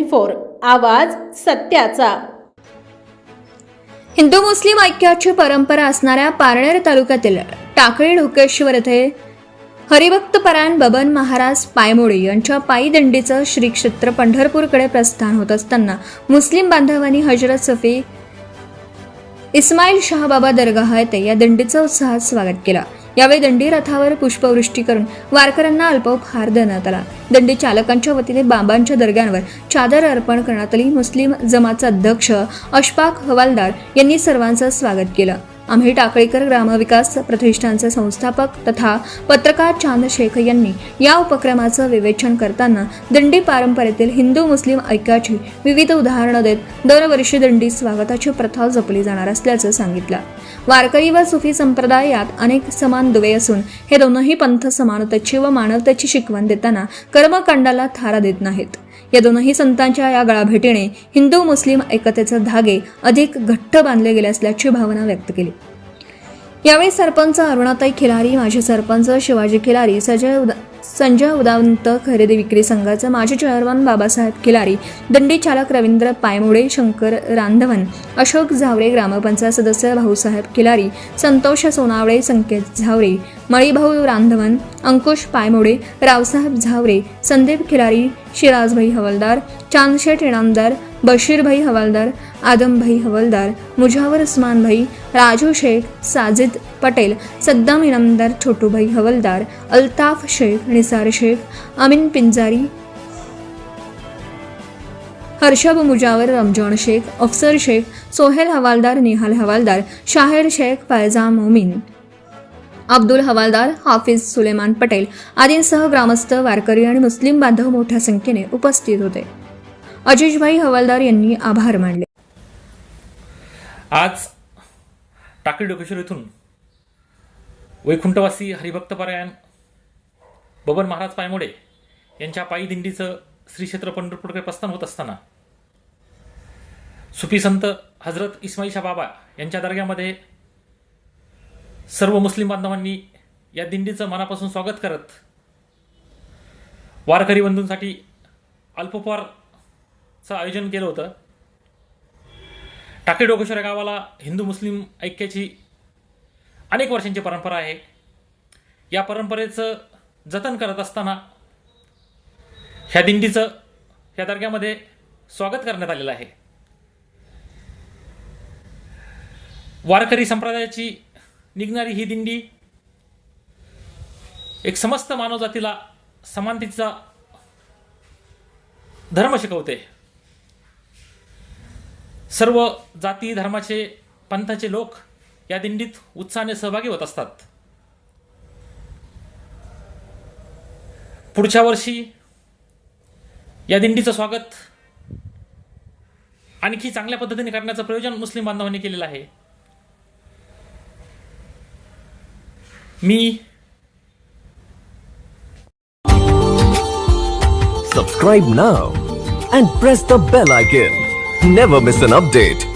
24 आवाज सत्याचा. हिंदू मुस्लिम ऐक्याची परंपरा असणाऱ्या पारनेर तालुक्यातील टाकळी ढोकेश्वर येथे हरिभक्तपरायण बबन महाराज पायमोडे यांच्या पायी दिंडीचं श्री क्षेत्र पंढरपूरकडे प्रस्थान होत असताना मुस्लिम बांधवांनी हजरत सफी इस्माईल शाह बाबा दरगाह येथे या दिंडीचं उत्साहात स्वागत केलं. यावेळी दिंडी रथावर पुष्पवृष्टी करून वारकऱ्यांना अल्पोपहार देण्यात आला. दिंडी चालकांच्या वतीने बाबांच्या दर्ग्यांवर चादर अर्पण करण्यात आली. मुस्लिम जमातचा अध्यक्ष अशफाक हवालदार यांनी सर्वांचं स्वागत केलं. आम्ही टाकळीकर ग्रामविकास प्रतिष्ठानचे संस्थापक तथा पत्रकार चांद शेख यांनी या उपक्रमाचं विवेचन करताना दिंडी परंपरेतील हिंदू मुस्लिम ऐक्याची विविध उदाहरणं देत दरवर्षी दिंडी स्वागताची प्रथा जपली जाणार असल्याचं सांगितलं. वारकरी व सुफी संप्रदायात अनेक समान दुवे असून हे दोनही पंथ समानतेची व मानवतेची शिकवण देताना कर्मकांडाला थारा देत नाहीत. या दोनही संतांच्या या गळाभेटीने हिंदू मुस्लिम एकतेचे धागे अधिक घट्ट बांधले गेले असल्याची भावना व्यक्त केली. यावेळी सरपंच अरुणाताई खिलारी, माजी सरपंच शिवाजी खिलारी, संजय उदावंत खरेदी विक्री संघाचे माजी चेअरमन बाबासाहेब खिलारी, दिंडी चालक रवींद्र पायमोडे, शंकर रांधवन, अशोक झावरे, ग्रामपंचायत सदस्य भाऊसाहेब खिलारी, संतोष सोनावळे, संकेत झावरे, मळीभाऊ रांधवन, अंकुश पायमोडे, रावसाहेब झावरे, संदीप खिलारी, शिराजभाई हवालदार, चांदशेठ इनामदार, बशीरभाई हवालदार, आदमभाई हवालदार, मुजावर उस्मानभाई, राजू शेख, साजिद पटेल, सद्दाम इनामदार, छोटूभाई हवालदार, अल्ताफ शेख, निसार शेख, अमीन पिंजारी, हर्षब मुजावर, रमजान शेख, अफसर शेख, सोहेल हवालदार, निहाल हवालदार, शाहिर शेख, फैजा मोमीन, अब्दुल हवालदार, हाफिज सुलेमान पटेल आदींसह ग्रामस्थ, वारकरी आणि मुस्लिम बांधव मोठ्या संख्येने उपस्थित होते. अजिजभाई हवालदार यांनी आभार मानले. आज टाकळी ढोकेश्वर येथून वैकुंठवासी हरिभक्तपरायण बबन महाराज पायमोडे यांच्या पायी दिंडीचं श्री क्षेत्र पंढरपूरकडे प्रस्थान होत असताना सुफी संत हजरत इस्माईल शाह बाबा यांच्या दर्ग्यामध्ये सर्व मुस्लिम बांधवांनी या दिंडीचं मनापासून स्वागत करत वारकरी बंधूंसाठी अल्पोपहारचं आयोजन केलं होतं. टाकळी ढोकेश्वर गावाला हिंदू मुस्लिम ऐक्याची अनेक वर्षांची परंपरा आहे. या परंपरेचं जतन करत असताना ह्या दिंडीचं ह्या दर्ग्यामध्ये स्वागत करण्यात आलेलं आहे. वारकरी संप्रदायाची निघणारी ही दिंडी एक समस्त मानवजातीला समानतेचा धर्म शिकवते. सर्व जाती धर्माचे पंथाचे लोक या दिंडीत उत्साहाने सहभागी होत असतात. पुढच्या वर्षी या दिंडीचं स्वागत आणखी चांगल्या पद्धतीने करण्याचं प्रयोजन मुस्लिम बांधवांनी केलेलं आहे. मी Subscribe now and press the bell icon. Never miss an update.